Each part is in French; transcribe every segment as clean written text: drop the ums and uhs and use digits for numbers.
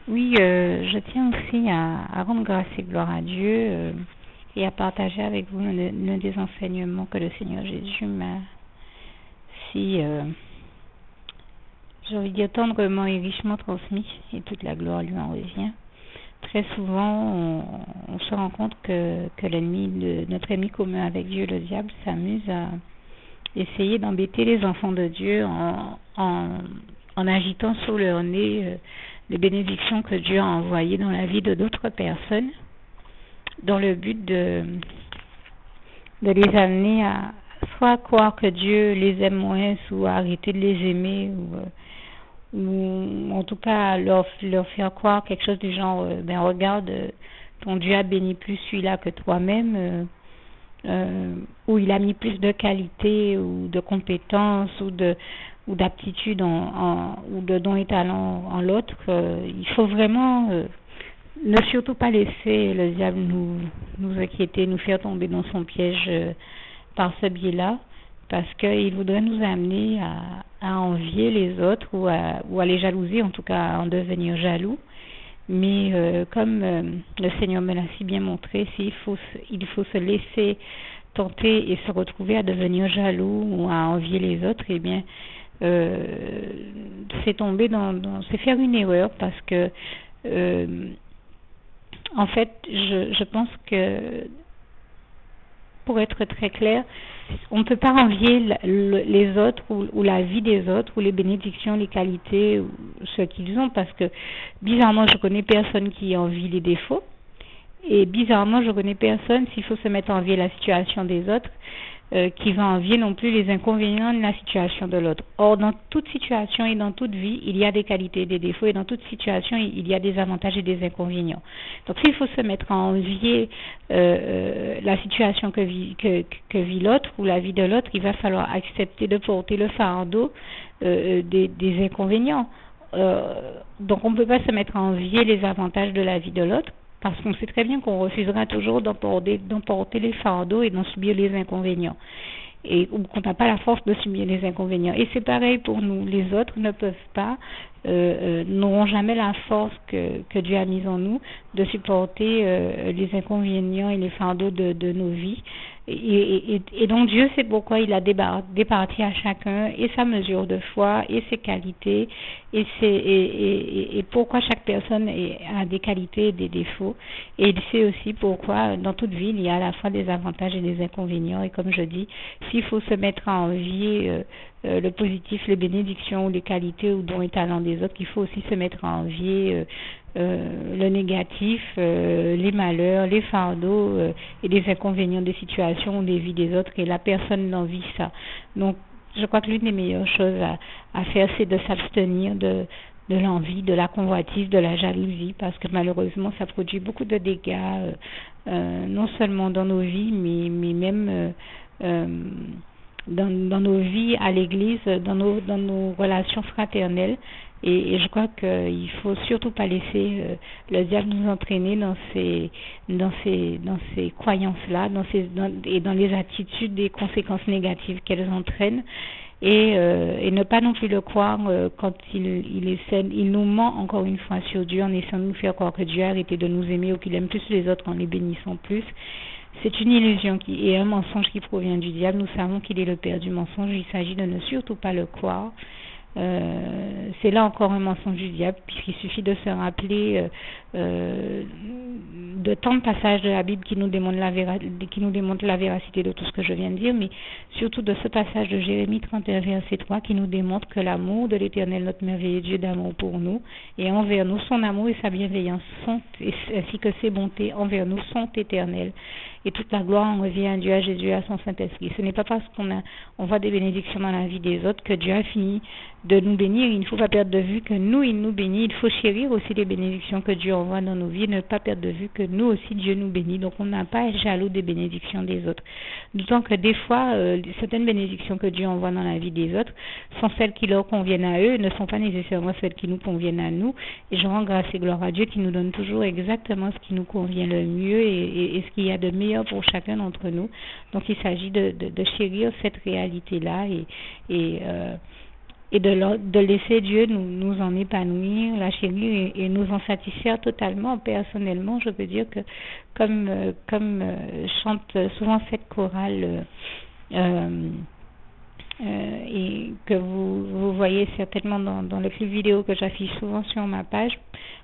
Oui, je tiens aussi à rendre grâce et gloire à Dieu et à partager avec vous l'un des enseignements que le Seigneur Jésus m'a si, j'ai envie de dire, tendrement et richement transmis, et toute la gloire lui en revient. Très souvent, on se rend compte que notre ennemi commun avec Dieu, le diable, s'amuse à essayer d'embêter les enfants de Dieu en agitant sur leur nez les bénédictions que Dieu a envoyées dans la vie de d'autres personnes, dans le but de les amener à soit croire que Dieu les aime moins, ou à arrêter de les aimer, ou en tout cas leur faire croire quelque chose du genre regarde, ton Dieu a béni plus celui-là que toi-même, où il a mis plus de qualité ou de compétences ou d'aptitude ou de dons et talents en l'autre. Il faut vraiment ne surtout pas laisser le diable nous inquiéter, nous faire tomber dans son piège par ce biais-là, parce qu'il voudrait nous amener à envier les autres ou à les jalouser, en tout cas à en devenir jaloux. Mais comme le Seigneur me l'a si bien montré, il faut se laisser tenter et se retrouver à devenir jaloux ou à envier les autres, eh bien, c'est tomber c'est faire une erreur, parce que en fait, je pense que, pour être très clair, on ne peut pas envier les autres ou la vie des autres ou les bénédictions, les qualités, ou ce qu'ils ont, parce que bizarrement, je connais personne qui envie les défauts, et bizarrement, je connais personne, s'il faut se mettre à envier la situation des autres, qui va envier non plus les inconvénients de la situation de l'autre. Or, dans toute situation et dans toute vie, il y a des qualités et des défauts, et dans toute situation, il y a des avantages et des inconvénients. Donc, s'il faut se mettre à envier la situation que vit l'autre ou la vie de l'autre, il va falloir accepter de porter le fardeau des inconvénients. Donc, on ne peut pas se mettre à envier les avantages de la vie de l'autre, parce qu'on sait très bien qu'on refusera toujours d'emporter les fardeaux et d'en subir les inconvénients, et qu'on n'a pas la force de subir les inconvénients. Et c'est pareil pour nous, les autres ne peuvent pas, n'auront jamais la force que Dieu a mise en nous de supporter les inconvénients et les fardeaux de nos vies. Et donc Dieu sait pourquoi il a départi à chacun et sa mesure de foi et ses qualités et pourquoi chaque personne a des qualités et des défauts. Et il sait aussi pourquoi dans toute vie il y a à la fois des avantages et des inconvénients. Et comme je dis, s'il faut se mettre à envier le positif, les bénédictions ou les qualités ou dons et talents des autres, il faut aussi se mettre à envier le négatif, les malheurs, les fardeaux et les inconvénients des situations ou des vies des autres, et la personne n'envie ça. Donc, je crois que l'une des meilleures choses à faire, c'est de s'abstenir de l'envie, de la convoitise, de la jalousie, parce que malheureusement, ça produit beaucoup de dégâts, non seulement dans nos vies, mais même dans nos vies à l'église, dans nos relations fraternelles. Et je crois qu'il ne faut surtout pas laisser le diable nous entraîner dans ces croyances-là, et dans les attitudes et conséquences négatives qu'elles entraînent. Et ne pas non plus le croire quand il nous ment encore une fois sur Dieu, en essayant de nous faire croire que Dieu a arrêté de nous aimer ou qu'il aime plus les autres en les bénissant plus. C'est une illusion et un mensonge qui provient du diable. Nous savons qu'il est le père du mensonge. Il s'agit de ne surtout pas le croire. C'est là encore un mensonge du diable, puisqu'il suffit de se rappeler de tant de passages de la Bible qui nous démontrent la véracité de tout ce que je viens de dire, mais surtout de ce passage de Jérémie 31 verset 3 qui nous démontre que l'amour de l'Éternel, notre merveilleux Dieu d'amour pour nous et envers nous, son amour et sa bienveillance ainsi que ses bontés envers nous sont éternelles. Et toute la gloire en revient à Dieu, à Jésus, à son Saint-Esprit. Ce n'est pas parce qu'on voit des bénédictions dans la vie des autres que Dieu a fini de nous bénir. Il ne faut pas perdre de vue que nous, il nous bénit. Il faut chérir aussi les bénédictions que Dieu envoie dans nos vies, ne pas perdre de vue que nous aussi, Dieu nous bénit. Donc, on n'a pas à être jaloux des bénédictions des autres. D'autant que des fois, certaines bénédictions que Dieu envoie dans la vie des autres sont celles qui leur conviennent à eux, ne sont pas nécessairement celles qui nous conviennent à nous. Et je rends grâce et gloire à Dieu qui nous donne toujours exactement ce qui nous convient le mieux et ce qu'il y a de meilleur pour chacun d'entre nous. Donc, il s'agit de chérir cette réalité-là et de laisser Dieu nous en épanouir, la chérir et nous en satisfaire totalement. Personnellement, je peux dire que comme chante souvent cette chorale et que vous voyez certainement dans les clips vidéo que j'affiche souvent sur ma page.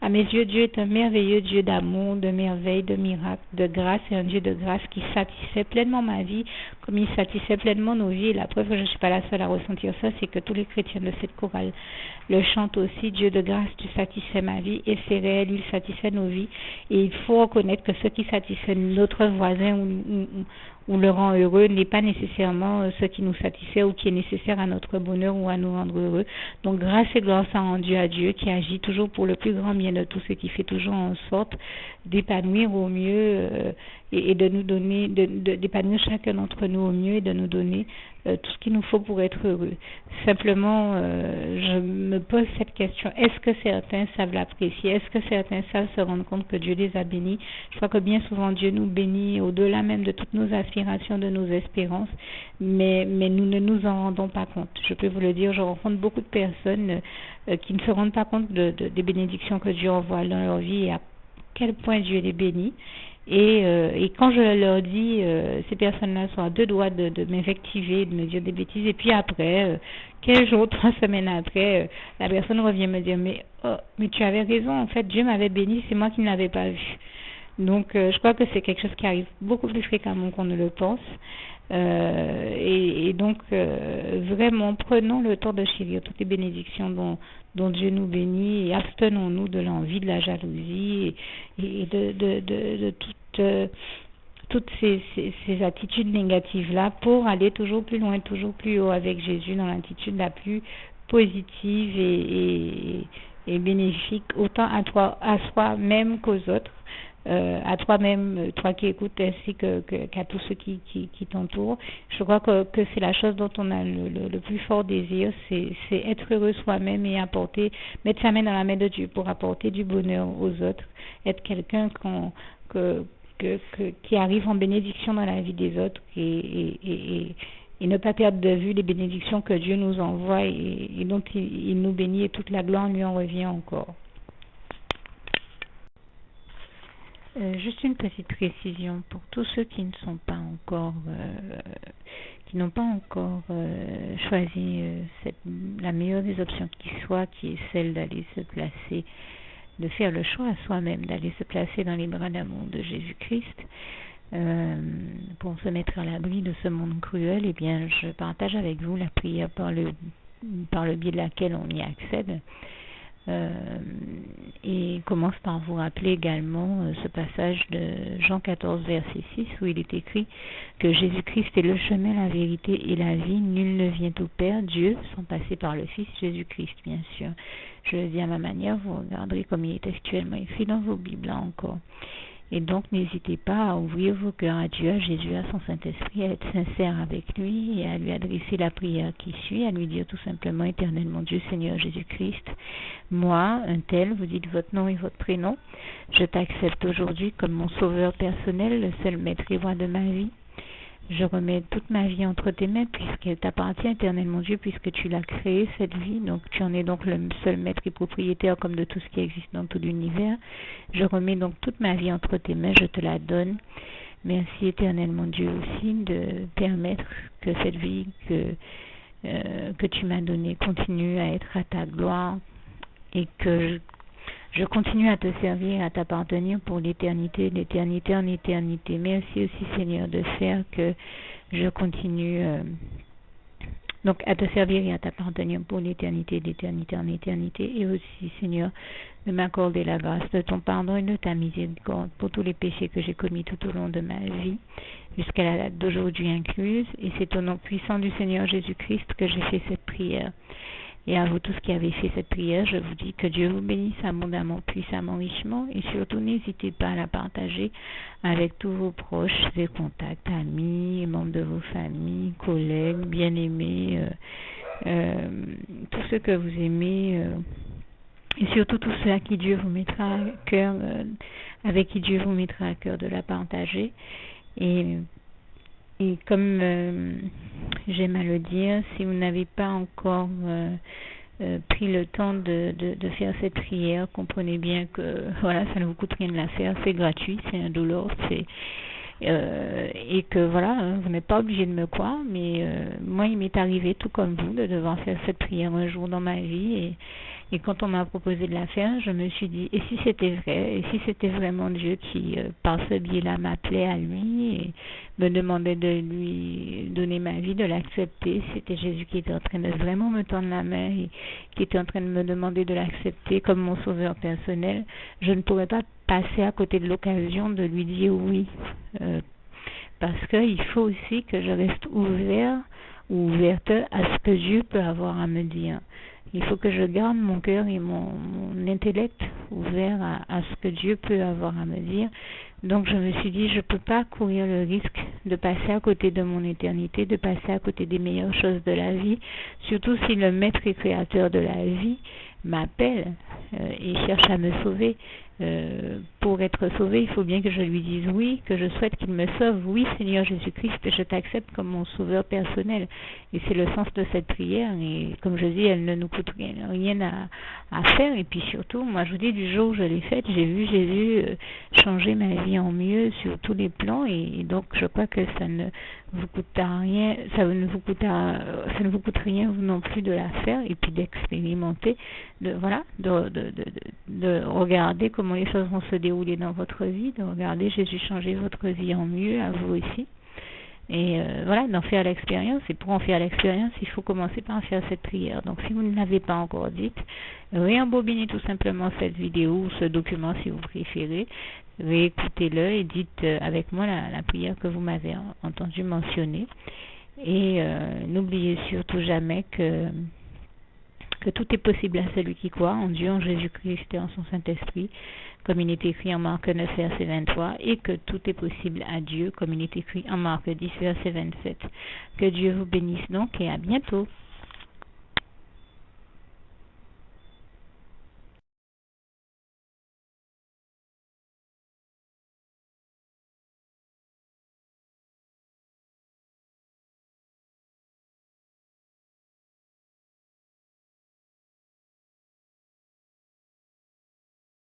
À mes yeux, Dieu est un merveilleux Dieu d'amour, de merveille, de miracle, de grâce, et un Dieu de grâce qui satisfait pleinement ma vie, comme il satisfait pleinement nos vies. Et la preuve que je ne suis pas la seule à ressentir ça, c'est que tous les chrétiens de cette chorale le chantent aussi. Dieu de grâce, tu satisfais ma vie, et c'est réel, il satisfait nos vies. Et il faut reconnaître que ce qui satisfait notre voisin ou le rend heureux n'est pas nécessairement ce qui nous satisfait ou qui est nécessaire à notre bonheur ou à nous rendre heureux. Donc grâce et gloire sont rendues à Dieu qui agit toujours pour le plus grand bien de tous ceux, qui fait toujours en sorte d'épanouir au mieux et de nous donner, d'épanouir chacun d'entre nous au mieux et de nous donner tout ce qu'il nous faut pour être heureux. Simplement, je me pose cette question, est-ce que certains savent l'apprécier? Est-ce que certains savent se rendre compte que Dieu les a bénis? Je crois que bien souvent Dieu nous bénit au-delà même de toutes nos aspirations, de nos espérances, mais nous ne nous en rendons pas compte. Je peux vous le dire, je rencontre beaucoup de personnes qui ne se rendent pas compte des bénédictions que Dieu envoie dans leur vie et à quel point Dieu les bénit. Et quand je leur dis, ces personnes-là sont à deux doigts de m'invectiver, de me dire des bêtises, et puis après, 15 jours, 3 semaines après, la personne revient me dire, mais tu avais raison, en fait, Dieu m'avait béni, c'est moi qui ne l'avais pas vu. Donc, je crois que c'est quelque chose qui arrive beaucoup plus fréquemment qu'on ne le pense. Et donc, vraiment, prenons le temps de chérir toutes les bénédictions dont Dieu nous bénit et abstenons-nous de l'envie, de la jalousie et de toutes ces attitudes négatives-là pour aller toujours plus loin, toujours plus haut avec Jésus dans l'attitude la plus positive et bénéfique, autant à soi-même qu'aux autres. À toi-même, toi qui écoutes, ainsi qu'à tous ceux qui t'entourent. Je crois que c'est la chose dont on a le plus fort désir, c'est être heureux soi-même et mettre sa main dans la main de Dieu pour apporter du bonheur aux autres, être quelqu'un qui arrive en bénédiction dans la vie des autres et ne pas perdre de vue les bénédictions que Dieu nous envoie et dont il nous bénit, et toute la gloire lui en revient encore. Juste une petite précision pour tous ceux qui ne sont pas encore, qui n'ont pas encore choisi la meilleure des options qui soit, qui est celle d'aller se placer, de faire le choix à soi-même, d'aller se placer dans les bras d'amour de Jésus-Christ, pour se mettre à l'abri de ce monde cruel. Eh bien, je partage avec vous la prière par le biais de laquelle on y accède. Et commence par vous rappeler également ce passage de Jean 14 verset 6 où il est écrit que Jésus-Christ est le chemin, la vérité et la vie. Nul ne vient au Père, Dieu, sans passer par le Fils Jésus-Christ, bien sûr. Je le dis à ma manière, vous regarderez comme il est textuellement écrit dans vos Bibles là encore. Et donc, n'hésitez pas à ouvrir vos cœurs à Dieu, à Jésus, à son Saint-Esprit, à être sincère avec lui et à lui adresser la prière qui suit, à lui dire tout simplement, Éternel mon Dieu, Seigneur Jésus-Christ, moi, un tel, vous dites votre nom et votre prénom, je t'accepte aujourd'hui comme mon sauveur personnel, le seul maître et roi de ma vie. Je remets toute ma vie entre tes mains puisqu'elle t'appartient, Éternel mon Dieu, puisque tu l'as créée, cette vie. Donc tu en es donc le seul maître et propriétaire comme de tout ce qui existe dans tout l'univers. Je remets donc toute ma vie entre tes mains, je te la donne. Merci, Éternel mon Dieu, aussi de permettre que cette vie que tu m'as donnée continue à être à ta gloire et que je continue à te servir, à t'appartenir pour l'éternité, d'éternité en éternité. Merci aussi, Seigneur, de faire que je continue donc à te servir et à t'appartenir pour l'éternité, d'éternité en éternité. Et aussi, Seigneur, de m'accorder la grâce de ton pardon et de ta miséricorde pour tous les péchés que j'ai commis tout au long de ma vie, jusqu'à la date d'aujourd'hui incluse. Et c'est au nom puissant du Seigneur Jésus-Christ que j'ai fait cette prière. Et à vous tous qui avez fait cette prière, je vous dis que Dieu vous bénisse abondamment, puissamment, richement, et surtout n'hésitez pas à la partager avec tous vos proches et contacts, amis, membres de vos familles, collègues, bien-aimés, tous ceux que vous aimez, et surtout tous ceux à qui Dieu vous mettra à cœur, avec qui Dieu vous mettra à cœur de la partager. Et Et comme j'aime à le dire, si vous n'avez pas encore pris le temps de faire cette prière, comprenez bien que voilà, ça ne vous coûte rien de la faire, c'est gratuit, c'est indolore, et que voilà, vous n'êtes pas obligé de me croire, mais moi il m'est arrivé tout comme vous de devoir faire cette prière un jour dans ma vie, et quand on m'a proposé de la faire, je me suis dit, et si c'était vrai, et si c'était vraiment Dieu qui, par ce biais-là, m'appelait à lui et me demandait de lui donner ma vie, de l'accepter, c'était Jésus qui était en train de vraiment me tendre la main et qui était en train de me demander de l'accepter comme mon sauveur personnel, je ne pourrais pas passer à côté de l'occasion de lui dire oui, parce qu'il faut aussi que je reste ouvert ou ouverte à ce que Dieu peut avoir à me dire. Il faut que je garde mon cœur et mon intellect ouvert à ce que Dieu peut avoir à me dire. Donc je me suis dit, je ne peux pas courir le risque de passer à côté de mon éternité, de passer à côté des meilleures choses de la vie, surtout si le maître et créateur de la vie m'appelle et cherche à me sauver. Pour être sauvé, il faut bien que je lui dise oui, que je souhaite qu'il me sauve. Oui, Seigneur Jésus-Christ, je t'accepte comme mon sauveur personnel. Et c'est le sens de cette prière. Et comme je dis, elle ne nous coûte rien à faire. Et puis surtout, moi je vous dis, du jour où je l'ai faite, j'ai vu Jésus changer ma vie en mieux sur tous les plans. Et donc je crois que ça ne vous coûtera rien, ça ne vous coûte rien vous non plus de la faire et puis d'expérimenter, de regarder comment les choses vont se dérouler dans votre vie, de regarder Jésus changer votre vie en mieux, à vous aussi. Et voilà, d'en faire l'expérience. Et pour en faire l'expérience, il faut commencer par en faire cette prière. Donc si vous ne l'avez pas encore dite, réembobinez tout simplement cette vidéo ou ce document si vous préférez. Réécoutez-le et dites avec moi la prière que vous m'avez entendu mentionner. Et n'oubliez surtout jamais que tout est possible à celui qui croit en Dieu, en Jésus-Christ et en son Saint-Esprit, comme il est écrit en Marc 9, verset 23, et que tout est possible à Dieu, comme il est écrit en Marc 10, verset 27. Que Dieu vous bénisse donc et à bientôt.